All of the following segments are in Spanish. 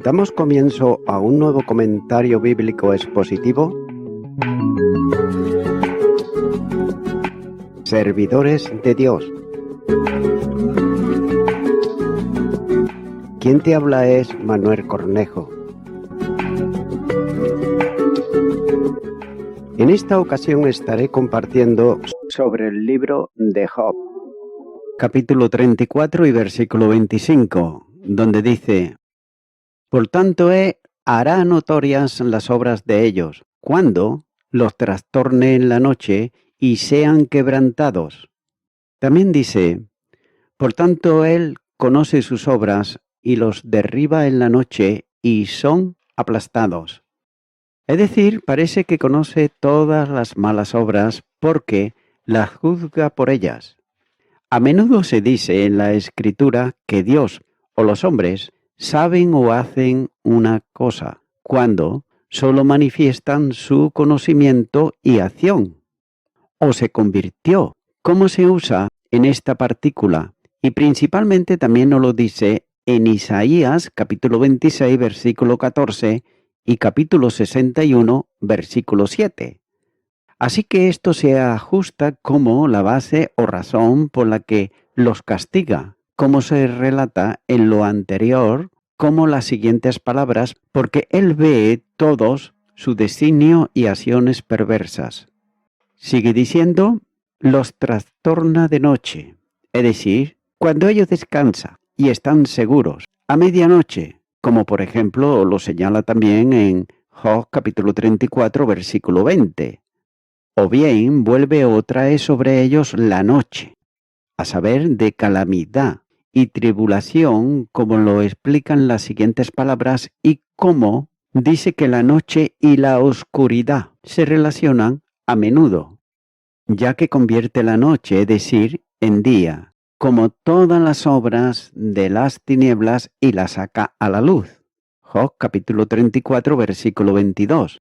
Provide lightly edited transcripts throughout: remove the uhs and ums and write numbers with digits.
Damos comienzo a un nuevo comentario bíblico expositivo. Servidores de Dios. Quien te habla es Manuel Cornejo. En esta ocasión estaré compartiendo sobre el libro de Job, capítulo 34 y versículo 25, donde dice: Por tanto, hará notorias las obras de ellos, cuando los trastorne en la noche y sean quebrantados. También dice: Por tanto, él conoce sus obras y los derriba en la noche y son aplastados. Es decir, parece que conoce todas las malas obras porque las juzga por ellas. A menudo se dice en la Escritura que Dios o los hombres saben o hacen una cosa, cuando solo manifiestan su conocimiento y acción. O se convirtió. ¿Cómo se usa en esta partícula? Y principalmente también nos lo dice en Isaías capítulo 26, versículo 14 y capítulo 61, versículo 7. Así que esto se ajusta como la base o razón por la que los castiga, como se relata en lo anterior, como las siguientes palabras, porque él ve todos su designio y acciones perversas. Sigue diciendo: los trastorna de noche, es decir, cuando ellos descansan y están seguros, a medianoche, como por ejemplo lo señala también en Job capítulo 34, versículo 20. O bien vuelve o trae sobre ellos la noche, a saber, de calamidad y tribulación, como lo explican las siguientes palabras, y cómo dice que la noche y la oscuridad se relacionan a menudo, ya que convierte la noche, es decir, en día, como todas las obras de las tinieblas, y la saca a la luz. Job capítulo 34, versículo 22.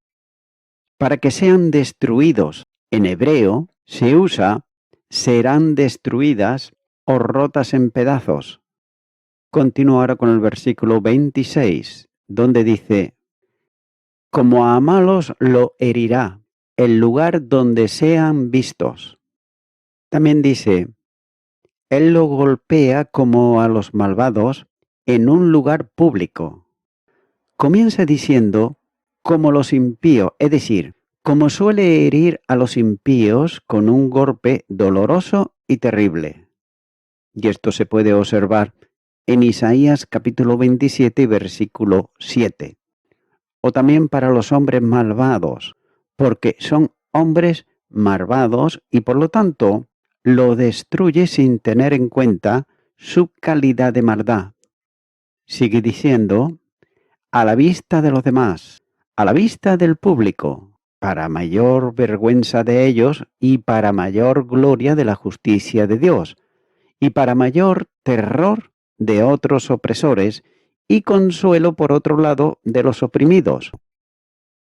Para que sean destruidos, en hebreo se usa serán destruidas o rotas en pedazos. Continúo ahora con el versículo 26, donde dice: como a malos lo herirá, el lugar donde sean vistos. También dice: él lo golpea como a los malvados en un lugar público. Comienza diciendo como los impíos, es decir, como suele herir a los impíos con un golpe doloroso y terrible. Y esto se puede observar en Isaías capítulo 27, versículo 7. O también para los hombres malvados, porque son hombres malvados y por lo tanto lo destruye sin tener en cuenta su calidad de maldad. Sigue diciendo: a la vista de los demás, a la vista del público, para mayor vergüenza de ellos y para mayor gloria de la justicia de Dios, y para mayor terror de otros opresores y consuelo por otro lado de los oprimidos.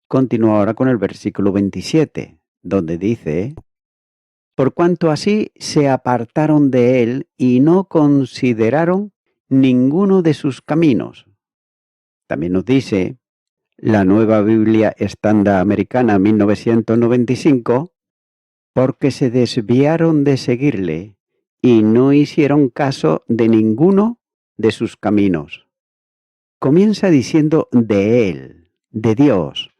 Continúa ahora con el versículo 27, donde dice: por cuanto así se apartaron de él y no consideraron ninguno de sus caminos. También nos dice la Nueva Biblia Estándar Americana 1995, porque se desviaron de seguirle y no hicieron caso de ninguno de sus caminos. Comienza diciendo de él, de Dios,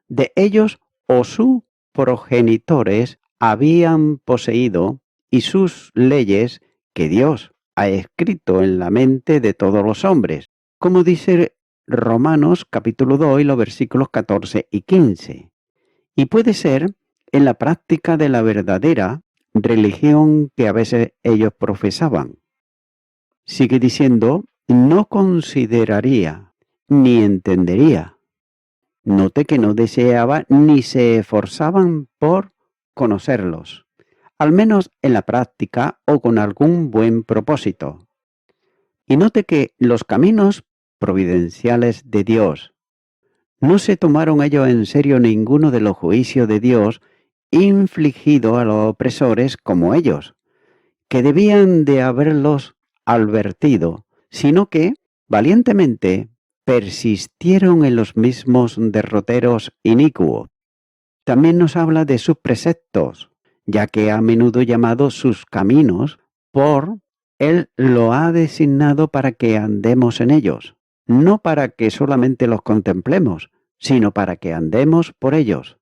de ellos o sus progenitores habían poseído y sus leyes que Dios ha escrito en la mente de todos los hombres, como dice Romanos capítulo 2 y los versículos 14 y 15. Y puede ser en la práctica de la verdadera religión que a veces ellos profesaban. Sigue diciendo: no consideraría ni entendería. Note que no deseaba ni se esforzaban por conocerlos, al menos en la práctica o con algún buen propósito. Y note que los caminos providenciales de Dios no se tomaron ellos en serio ninguno de los juicios de Dios infligido a los opresores como ellos, que debían de haberlos advertido, sino que valientemente persistieron en los mismos derroteros inicuos. También nos habla de sus preceptos, ya que a menudo llamados sus caminos, Él lo ha designado para que andemos en ellos, no para que solamente los contemplemos, sino para que andemos por ellos.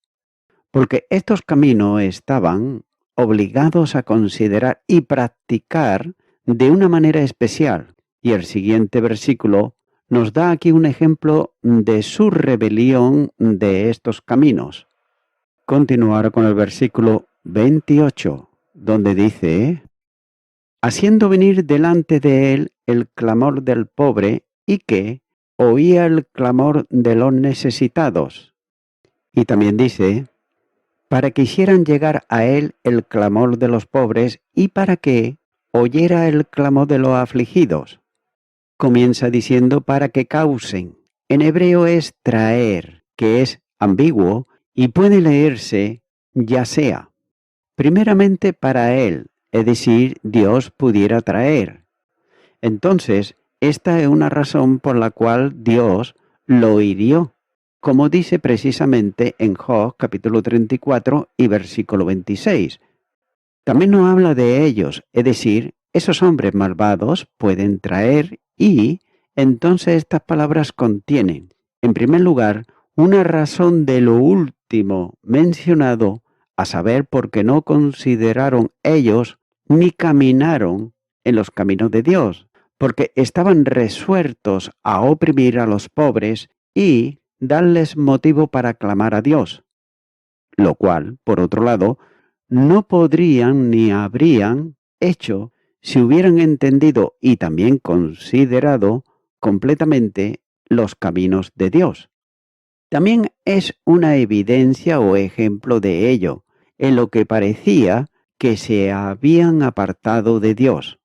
Porque estos caminos estaban obligados a considerar y practicar de una manera especial. Y el siguiente versículo nos da aquí un ejemplo de su rebelión de estos caminos. Continuar con el versículo 28, donde dice: haciendo venir delante de él el clamor del pobre y que oía el clamor de los necesitados. Y también dice: para que hicieran llegar a él el clamor de los pobres y para que oyera el clamor de los afligidos. Comienza diciendo para que causen. En hebreo es traer, que es ambiguo y puede leerse ya sea. Primeramente para él, es decir, Dios pudiera traer. Entonces, esta es una razón por la cual Dios lo hirió, como dice precisamente en Job capítulo 34 y versículo 26. También nos habla de ellos, es decir, esos hombres malvados pueden traer y entonces estas palabras contienen, en primer lugar, una razón de lo último mencionado, a saber, porque no consideraron ellos ni caminaron en los caminos de Dios, porque estaban resueltos a oprimir a los pobres y darles motivo para clamar a Dios, lo cual, por otro lado, no podrían ni habrían hecho si hubieran entendido y también considerado completamente los caminos de Dios. También es una evidencia o ejemplo de ello, en lo que parecía que se habían apartado de Dios.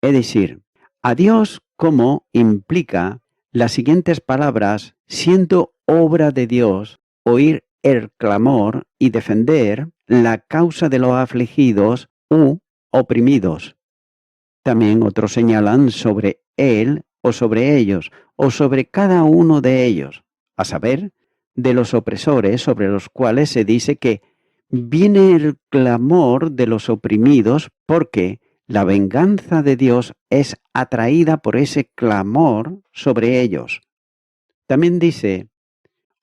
Es decir, a Dios como implica las siguientes palabras, siendo obra de Dios, oír el clamor y defender la causa de los afligidos u oprimidos. También otros señalan sobre él o sobre ellos o sobre cada uno de ellos, a saber, de los opresores sobre los cuales se dice que viene el clamor de los oprimidos porque la venganza de Dios es atraída por ese clamor sobre ellos. También dice: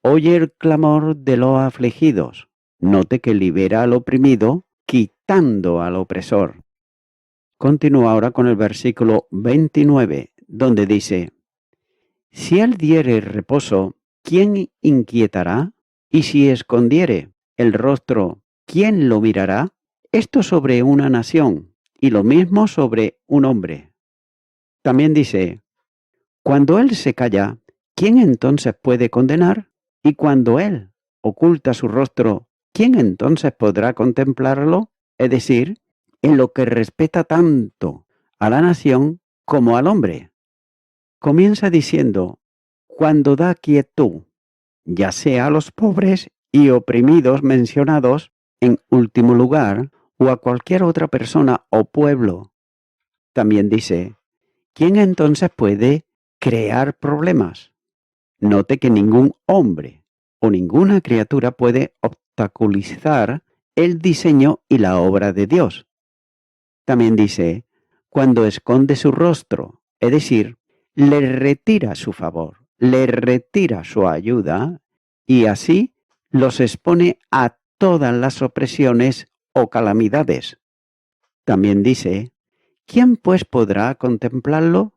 oye el clamor de los afligidos. Note que libera al oprimido, quitando al opresor. Continúa ahora con el versículo 29, donde dice: si él diere reposo, ¿quién inquietará? Y si escondiere el rostro, ¿quién lo mirará? Esto sobre una nación, y lo mismo sobre un hombre. También dice: cuando él se calla, ¿quién entonces puede condenar? Y cuando él oculta su rostro, ¿quién entonces podrá contemplarlo? Es decir, en lo que respeta tanto a la nación como al hombre. Comienza diciendo: cuando da quietud, ya sea a los pobres y oprimidos mencionados en último lugar, o a cualquier otra persona o pueblo. También dice: ¿quién entonces puede crear problemas? Note que ningún hombre o ninguna criatura puede obstaculizar el diseño y la obra de Dios. También dice: cuando esconde su rostro, es decir, le retira su favor, le retira su ayuda y así los expone a todas las opresiones o calamidades. También dice: ¿quién pues podrá contemplarlo?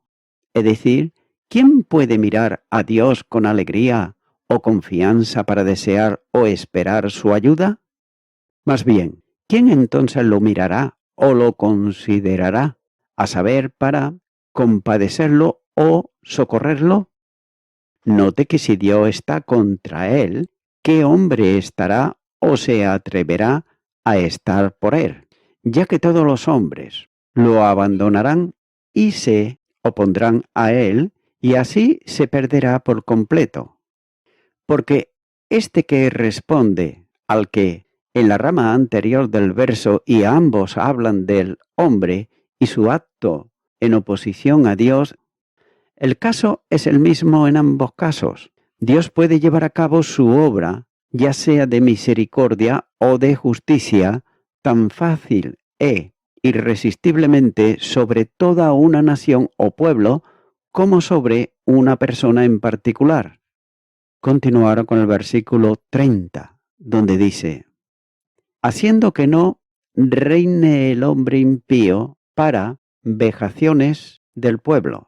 Es decir, ¿quién puede mirar a Dios con alegría o confianza para desear o esperar su ayuda? Más bien, ¿quién entonces lo mirará o lo considerará, a saber, para compadecerlo o socorrerlo? Note que si Dios está contra él, ¿qué hombre estará o se atreverá a estar por él? Ya que todos los hombres lo abandonarán y se opondrán a él, y así se perderá por completo. Porque este que responde al que en la rama anterior del verso y ambos hablan del hombre y su acto en oposición a Dios, El caso es el mismo en ambos casos. Dios puede llevar a cabo su obra, ya sea de misericordia o de justicia, tan fácil e irresistiblemente sobre toda una nación o pueblo como sobre una persona en particular. Continuará con el versículo 30, donde dice: haciendo que no reine el hombre impío para vejaciones del pueblo.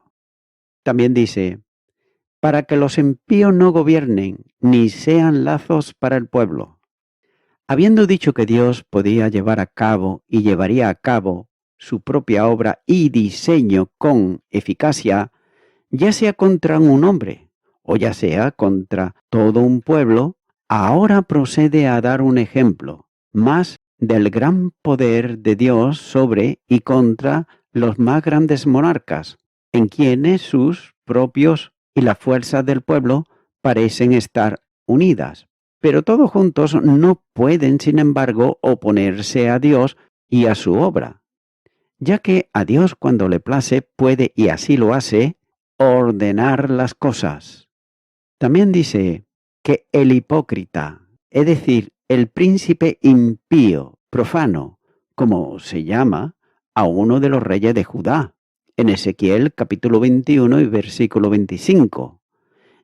También dice: para que los impíos no gobiernen, ni sean lazos para el pueblo. Habiendo dicho que Dios podía llevar a cabo y llevaría a cabo su propia obra y diseño con eficacia, ya sea contra un hombre o ya sea contra todo un pueblo, ahora procede a dar un ejemplo más del gran poder de Dios sobre y contra los más grandes monarcas, en quienes sus propios y la fuerza del pueblo parecen estar unidas. Pero todos juntos no pueden, sin embargo, oponerse a Dios y a su obra, ya que a Dios cuando le place puede, y así lo hace, ordenar las cosas. También dice que el hipócrita, es decir, el príncipe impío, profano, como se llama a uno de los reyes de Judá, en Ezequiel capítulo 21 y versículo 25,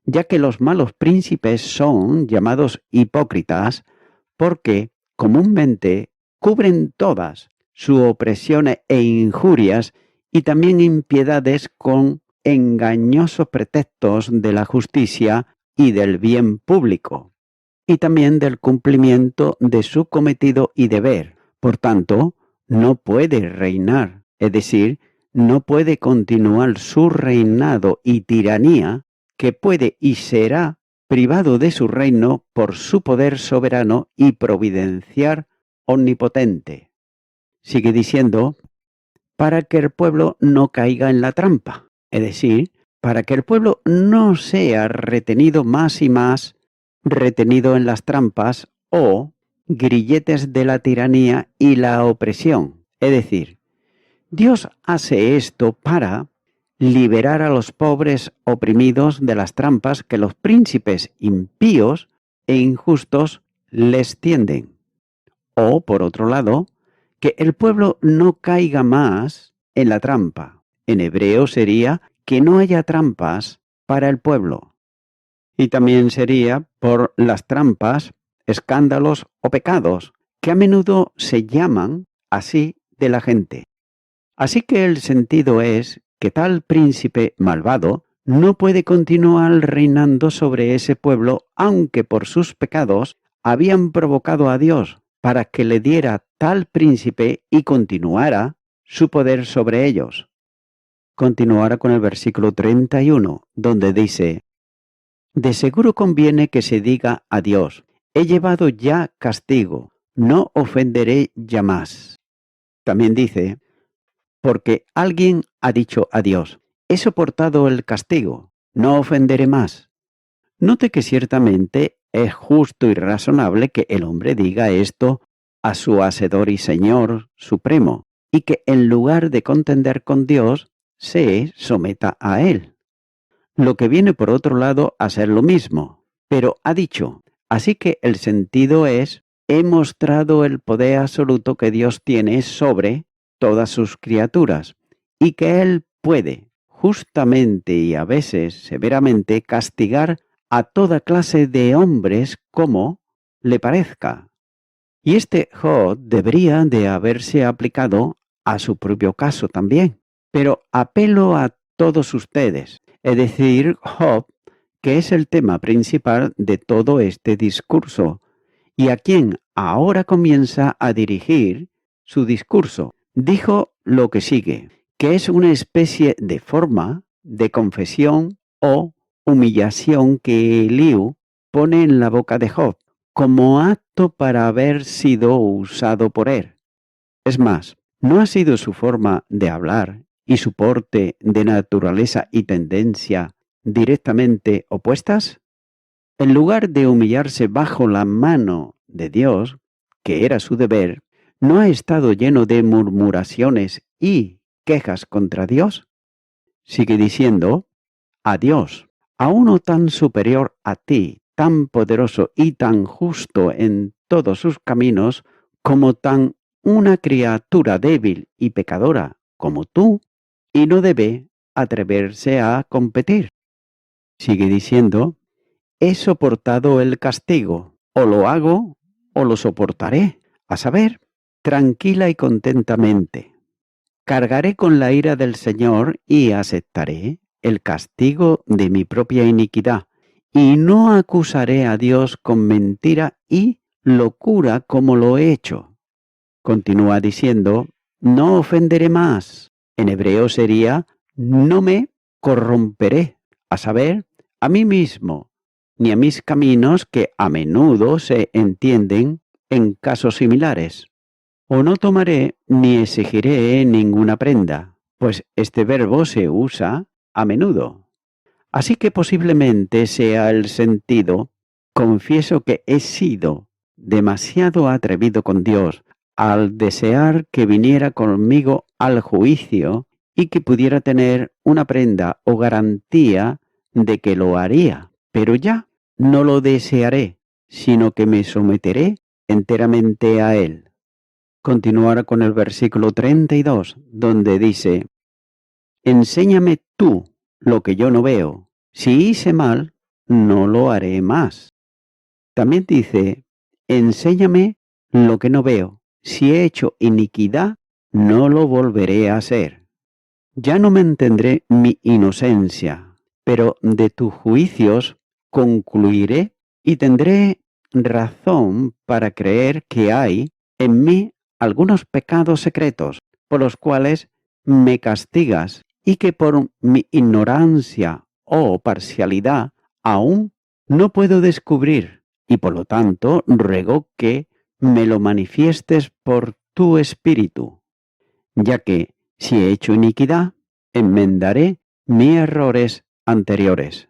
ya que los malos príncipes son llamados hipócritas porque comúnmente cubren todas sus opresiones e injurias y también impiedades con engañosos pretextos de la justicia y del bien público, y también del cumplimiento de su cometido y deber. Por tanto, no puede reinar, es decir, no puede continuar su reinado y tiranía, que puede y será privado de su reino por su poder soberano y providencial omnipotente. Sigue diciendo: para que el pueblo no caiga en la trampa, es decir, para que el pueblo no sea retenido más y más, retenido en las trampas o grilletes de la tiranía y la opresión. Es decir, Dios hace esto para liberar a los pobres oprimidos de las trampas que los príncipes impíos e injustos les tienden. O, por otro lado, que el pueblo no caiga más en la trampa. En hebreo sería que no haya trampas para el pueblo. Y también sería por las trampas, escándalos o pecados, que a menudo se llaman así de la gente. Así que el sentido es que tal príncipe malvado no puede continuar reinando sobre ese pueblo, aunque por sus pecados habían provocado a Dios para que le diera tal príncipe y continuara su poder sobre ellos. Continuará con el versículo 31, donde dice: de seguro conviene que se diga a Dios: he llevado ya castigo, no ofenderé ya más. También dice: porque alguien ha dicho a Dios: he soportado el castigo, no ofenderé más. Note que ciertamente es justo y razonable que el hombre diga esto a su Hacedor y Señor Supremo, y que en lugar de contender con Dios, se someta a Él. Lo que viene por otro lado a ser lo mismo, pero ha dicho. Así que el sentido es: he mostrado el poder absoluto que Dios tiene sobre todas sus criaturas, y que Él puede, justamente y a veces severamente, castigar a toda clase de hombres como le parezca. Y este Job debería de haberse aplicado a su propio caso también. Pero apelo a todos ustedes, es decir, Job, que es el tema principal de todo este discurso, y a quien ahora comienza a dirigir su discurso. Dijo lo que sigue, que es una especie de forma de confesión o humillación que Eliú pone en la boca de Job, como acto para haber sido usado por él. Es más, ¿no ha sido su forma de hablar y su porte de naturaleza y tendencia directamente opuestas? En lugar de humillarse bajo la mano de Dios, que era su deber, ¿no ha estado lleno de murmuraciones y quejas contra Dios? Sigue diciendo: a Dios, a uno tan superior a ti, tan poderoso y tan justo en todos sus caminos, como tan una criatura débil y pecadora como tú, y no debe atreverse a competir. Sigue diciendo, he soportado el castigo, o lo hago o lo soportaré, a saber, tranquila y contentamente. Cargaré con la ira del Señor y aceptaré el castigo de mi propia iniquidad, y no acusaré a Dios con mentira y locura como lo he hecho. Continúa diciendo, no ofenderé más. En hebreo sería, no me corromperé, a saber, a mí mismo, ni a mis caminos que a menudo se entienden en casos similares. O no tomaré ni exigiré ninguna prenda, pues este verbo se usa a menudo. Así que posiblemente sea el sentido, confieso que he sido demasiado atrevido con Dios al desear que viniera conmigo al juicio y que pudiera tener una prenda o garantía de que lo haría. Pero ya no lo desearé, sino que me someteré enteramente a él. Continuar con el versículo 32, donde dice, enséñame tú lo que yo no veo. Si hice mal, no lo haré más. También dice, enséñame lo que no veo. Si he hecho iniquidad, no lo volveré a hacer. Ya no mantendré mi inocencia, pero de tus juicios concluiré y tendré razón para creer que hay en mí algunos pecados secretos por los cuales me castigas y que por mi ignorancia o parcialidad aún no puedo descubrir, y por lo tanto ruego que me lo manifiestes por tu espíritu, ya que si he hecho iniquidad, enmendaré mis errores anteriores.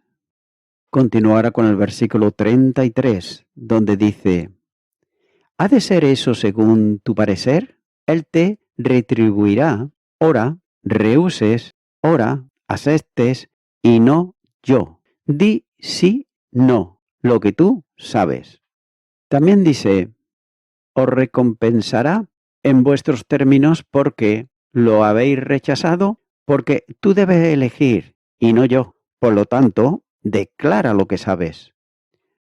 Continuará con el versículo 33, donde dice, ¿ha de ser eso según tu parecer? Él te retribuirá, ora, rehuses, ora, aceptes, y no yo. Di sí, no, lo que tú sabes. También dice, os recompensará en vuestros términos porque lo habéis rechazado, porque tú debes elegir y no yo. Por lo tanto, declara lo que sabes.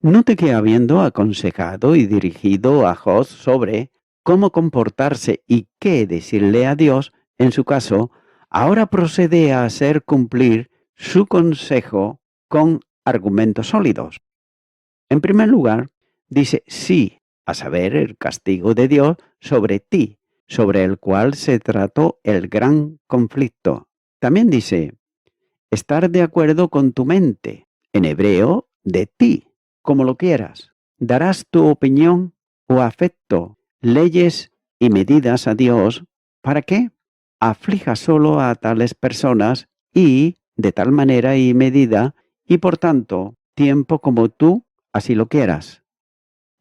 Note que habiendo aconsejado y dirigido a Job sobre cómo comportarse y qué decirle a Dios, en su caso, ahora procede a hacer cumplir su consejo con argumentos sólidos. En primer lugar, dice sí, a saber, el castigo de Dios sobre ti, sobre el cual se trató el gran conflicto. También dice, estar de acuerdo con tu mente, en hebreo, de ti, como lo quieras. Darás tu opinión o afecto, leyes y medidas a Dios, ¿para qué? Aflija solo a tales personas y, de tal manera y medida, y por tanto, tiempo como tú así lo quieras.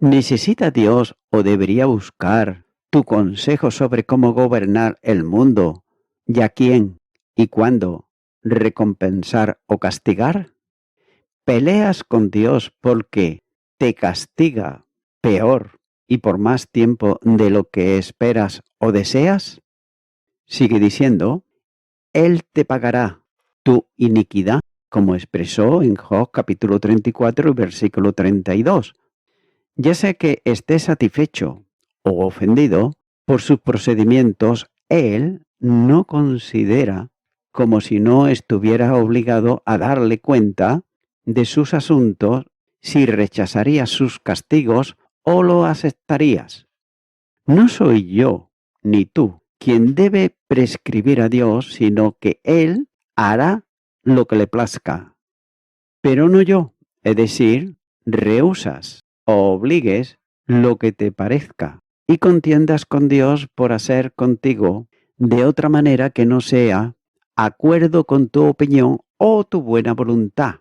¿Necesita Dios o debería buscar tu consejo sobre cómo gobernar el mundo, y a quién y cuándo recompensar o castigar? ¿Peleas con Dios porque te castiga peor y por más tiempo de lo que esperas o deseas? Sigue diciendo, Él te pagará tu iniquidad, como expresó en Job capítulo 34, versículo 32. Ya sea que estés satisfecho o ofendido por sus procedimientos, Él no considera como si no estuviera obligado a darle cuenta de sus asuntos si rechazarías sus castigos o lo aceptarías. No soy yo ni tú quien debe prescribir a Dios, sino que Él hará lo que le plazca. Pero no yo, es decir, rehusas o obligues lo que te parezca y contiendas con Dios por hacer contigo de otra manera que no sea acuerdo con tu opinión o tu buena voluntad.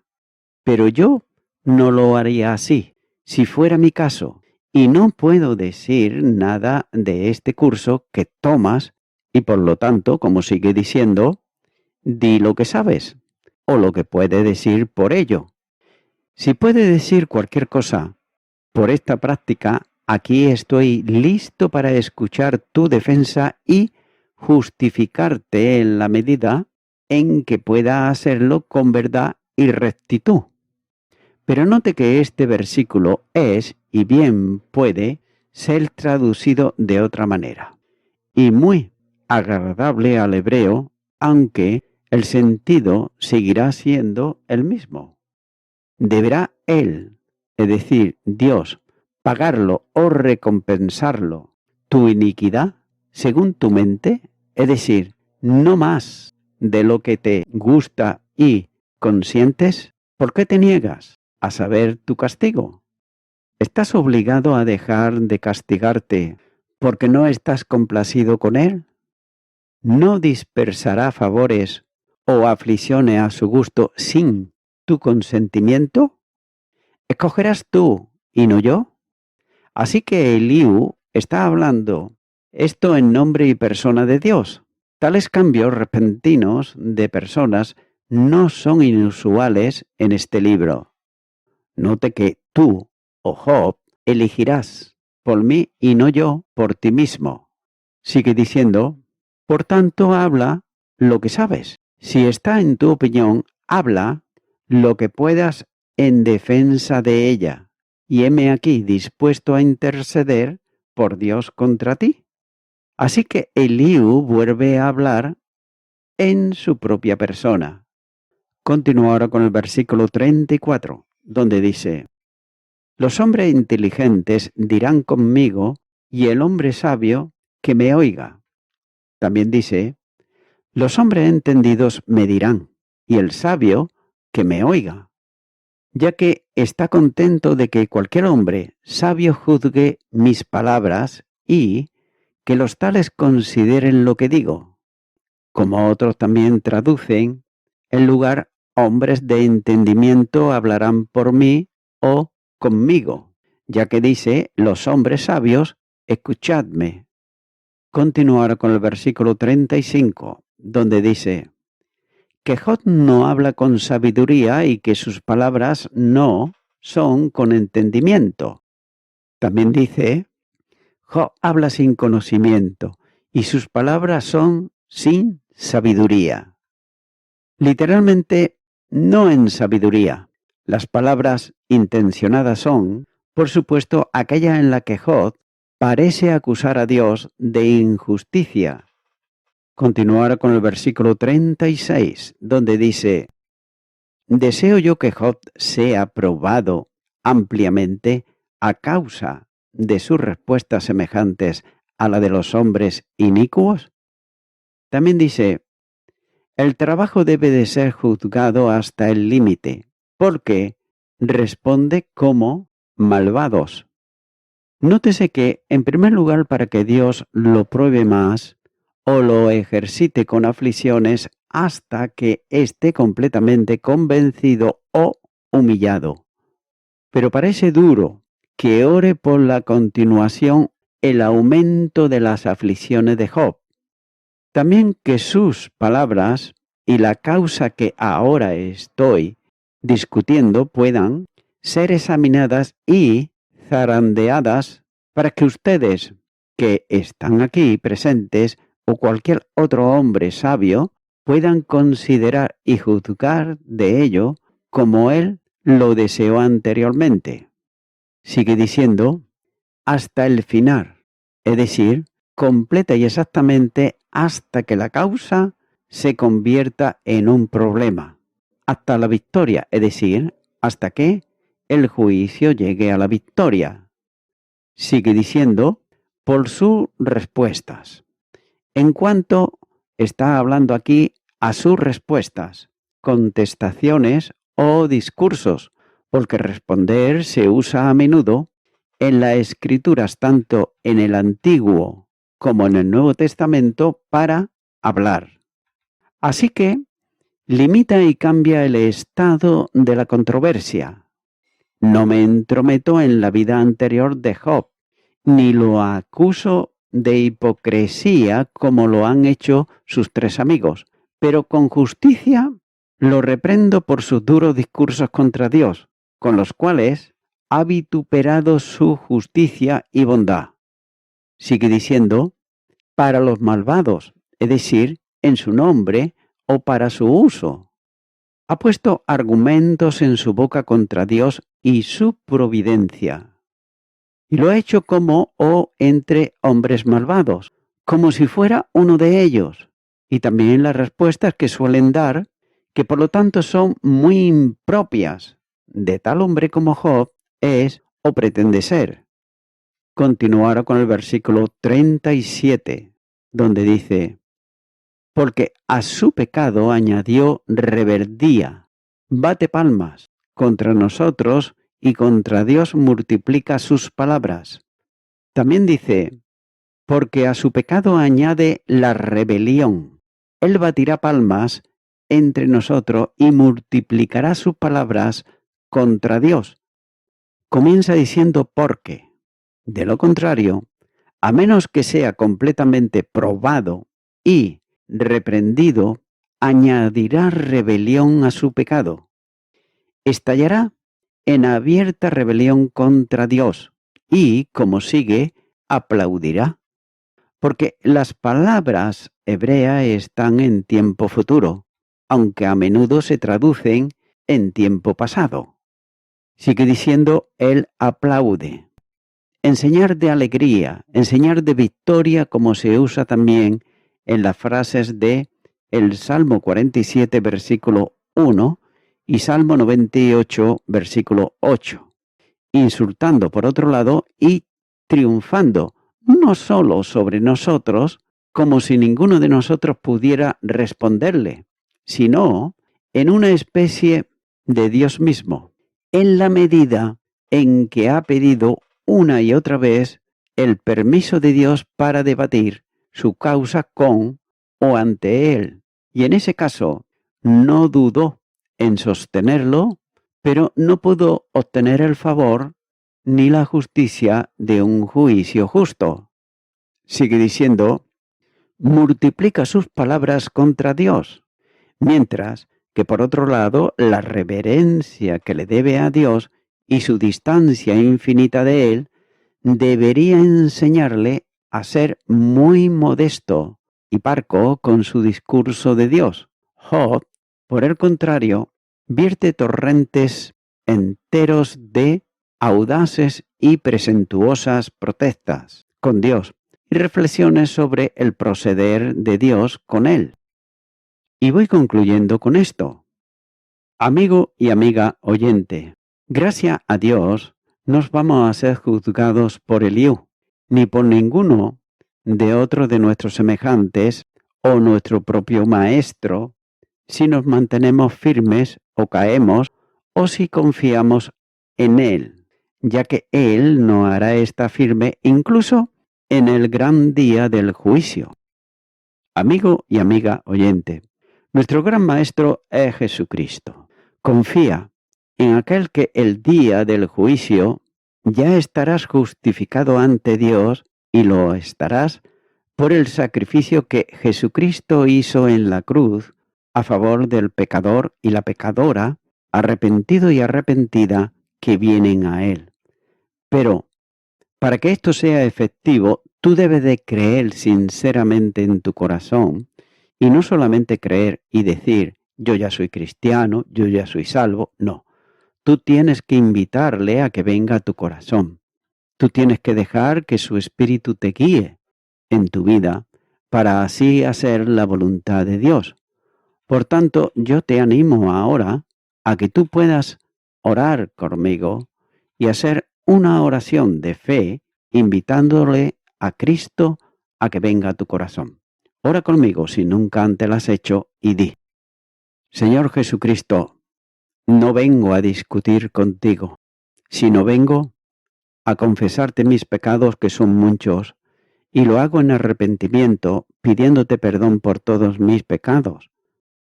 Pero yo no lo haría así, si fuera mi caso, y no puedo decir nada de este curso que tomas y por lo tanto, como sigue diciendo, di lo que sabes. o lo que puede decir por ello. Si puede decir cualquier cosa por esta práctica, aquí estoy listo para escuchar tu defensa y justificarte en la medida en que pueda hacerlo con verdad y rectitud. Pero note que este versículo es, y bien puede, ser traducido de otra manera, y muy agradable al hebreo, aunque el sentido seguirá siendo el mismo. ¿Deberá él, es decir, Dios, pagarlo o recompensarlo tu iniquidad según tu mente? Es decir, no más de lo que te gusta y consientes. ¿Por qué te niegas a saber tu castigo? ¿Estás obligado a dejar de castigarte porque no estás complacido con él? ¿No dispersará favores o aflicciones a su gusto sin tu consentimiento? ¿Escogerás tú y no yo? Así que Eliú está hablando esto en nombre y persona de Dios. Tales cambios repentinos de personas no son inusuales en este libro. Note que tú, o Job, elegirás por mí y no yo por ti mismo. Sigue diciendo, por tanto, habla lo que sabes. Si está en tu opinión, habla lo que puedas en defensa de ella. Y heme aquí dispuesto a interceder por Dios contra ti. Así que Eliú vuelve a hablar en su propia persona. Continúa ahora con el versículo 34, donde dice, los hombres inteligentes dirán conmigo, y el hombre sabio que me oiga. También dice, los hombres entendidos me dirán, y el sabio que me oiga, ya que está contento de que cualquier hombre sabio juzgue mis palabras y que los tales consideren lo que digo. Como otros también traducen, en lugar hombres de entendimiento hablarán por mí o conmigo, ya que dice, los hombres sabios, escuchadme. Continuar con el versículo 35, donde dice, que Job no habla con sabiduría y que sus palabras no son con entendimiento. También dice, Job habla sin conocimiento y sus palabras son sin sabiduría. Literalmente, no en sabiduría. Las palabras intencionadas son, por supuesto, aquella en la que Job parece acusar a Dios de injusticia. Continuar con el versículo 36, donde dice, deseo yo que Job sea probado ampliamente a causa de sus respuestas semejantes a la de los hombres inicuos. También dice, el trabajo debe de ser juzgado hasta el límite, porque responde como malvados. Nótese que, en primer lugar, para que Dios lo pruebe más o lo ejercite con aflicciones hasta que esté completamente convencido o humillado. Pero parece duro que ore por la continuación el aumento de las aflicciones de Job. También que sus palabras y la causa que ahora estoy discutiendo puedan ser examinadas y zarandeadas para que ustedes que están aquí presentes o cualquier otro hombre sabio puedan considerar y juzgar de ello como él lo deseó anteriormente. Sigue diciendo, hasta el final, es decir, completa y exactamente hasta que la causa se convierta en un problema, hasta la victoria, es decir, hasta que el juicio llegue a la victoria. Sigue diciendo, por sus respuestas. En cuanto está hablando aquí a sus respuestas, contestaciones o discursos, porque responder se usa a menudo en las escrituras, tanto en el Antiguo como en el Nuevo Testamento, para hablar. Así que limita y cambia el estado de la controversia. No me entrometo en la vida anterior de Job, ni lo acuso de hipocresía como lo han hecho sus tres amigos, pero con justicia Lo reprendo por sus duros discursos contra Dios, con los cuales ha vituperado su justicia y bondad. Sigue diciendo, para los malvados, es decir, en su nombre o para su uso. Ha puesto argumentos en su boca contra Dios y su providencia. Y lo ha hecho como o entre hombres malvados, como si fuera uno de ellos. Y también las respuestas que suelen dar, que por lo tanto son muy impropias de tal hombre como Job, es o pretende ser. Continuará con el versículo 37, donde dice, porque a su pecado añadió rebeldía, bate palmas contra nosotros y contra Dios multiplica sus palabras. También dice, porque a su pecado añade la rebelión, él batirá palmas entre nosotros y multiplicará sus palabras contra Dios. Comienza diciendo porque. De lo contrario, a menos que sea completamente probado y reprendido, añadirá rebelión a su pecado. Estallará en abierta rebelión contra Dios y, como sigue, aplaudirá. Porque las palabras hebreas están en tiempo futuro, aunque a menudo se traducen en tiempo pasado. Sigue diciendo, él aplaude. Enseñar de alegría, enseñar de victoria, como se usa también en las frases de el Salmo 47, versículo 1 y Salmo 98, versículo 8. Insultando por otro lado y triunfando no solo sobre nosotros, como si ninguno de nosotros pudiera responderle, sino en una especie de Dios mismo, en la medida en que ha pedido una y otra vez el permiso de Dios para debatir su causa con o ante él. Y en ese caso no dudó en sostenerlo, pero no pudo obtener el favor ni la justicia de un juicio justo. Sigue diciendo, multiplica sus palabras contra Dios, mientras que por otro lado la reverencia que le debe a Dios y su distancia infinita de él debería enseñarle a ser muy modesto y parco con su discurso de Dios. Job, por el contrario, vierte torrentes enteros de audaces y presuntuosas protestas con Dios y reflexiones sobre el proceder de Dios con él. Y voy concluyendo con esto. Amigo y amiga oyente, gracias a Dios no vamos a ser juzgados por Eliú, ni por ninguno de otros de nuestros semejantes o nuestro propio maestro, si nos mantenemos firmes o caemos o si confiamos en él, ya que él no hará esta firme incluso en el gran día del juicio. Amigo y amiga oyente, nuestro gran maestro es Jesucristo. Confía en aquel que el día del juicio ya estarás justificado ante Dios y lo estarás por el sacrificio que Jesucristo hizo en la cruz a favor del pecador y la pecadora, arrepentido y arrepentida que vienen a él. Pero, para que esto sea efectivo, tú debes de creer sinceramente en tu corazón y no solamente creer y decir, yo ya soy cristiano, yo ya soy salvo, no. Tú tienes que invitarle a que venga a tu corazón. Tú tienes que dejar que su espíritu te guíe en tu vida para así hacer la voluntad de Dios. Por tanto, yo te animo ahora a que tú puedas orar conmigo y hacer una oración de fe invitándole a Cristo a que venga a tu corazón. Ora conmigo si nunca antes lo has hecho y di, Señor Jesucristo, no vengo a discutir contigo, sino vengo a confesarte mis pecados que son muchos, y lo hago en arrepentimiento, pidiéndote perdón por todos mis pecados.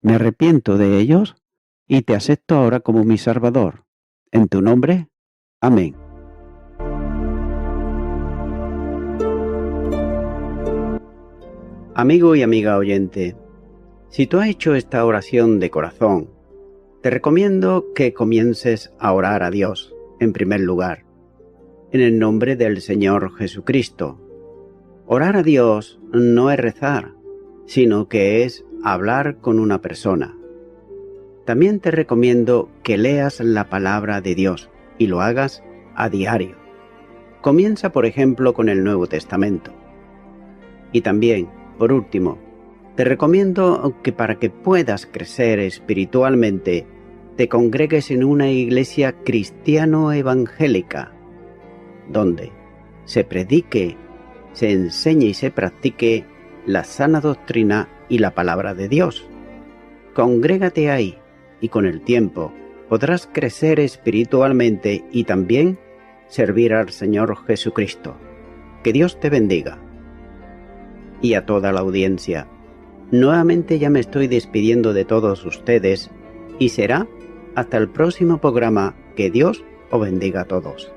Me arrepiento de ellos y te acepto ahora como mi Salvador. En tu nombre, amén. Amigo y amiga oyente, si tú has hecho esta oración de corazón Te recomiendo que comiences a orar a Dios, en primer lugar, en el nombre del Señor Jesucristo. Orar a Dios no es rezar, sino que es hablar con una persona. También te recomiendo que leas la palabra de Dios y lo hagas a diario. Comienza, por ejemplo, con el Nuevo Testamento. Y también, por último, te recomiendo que para que puedas crecer espiritualmente, te congregues en una iglesia cristiano-evangélica, donde se predique, se enseñe y se practique la sana doctrina y la palabra de Dios. Congrégate ahí y con el tiempo podrás crecer espiritualmente y también servir al Señor Jesucristo. Que Dios te bendiga. Y a toda la audiencia, nuevamente ya me estoy despidiendo de todos ustedes y será hasta el próximo programa. Que Dios os bendiga a todos.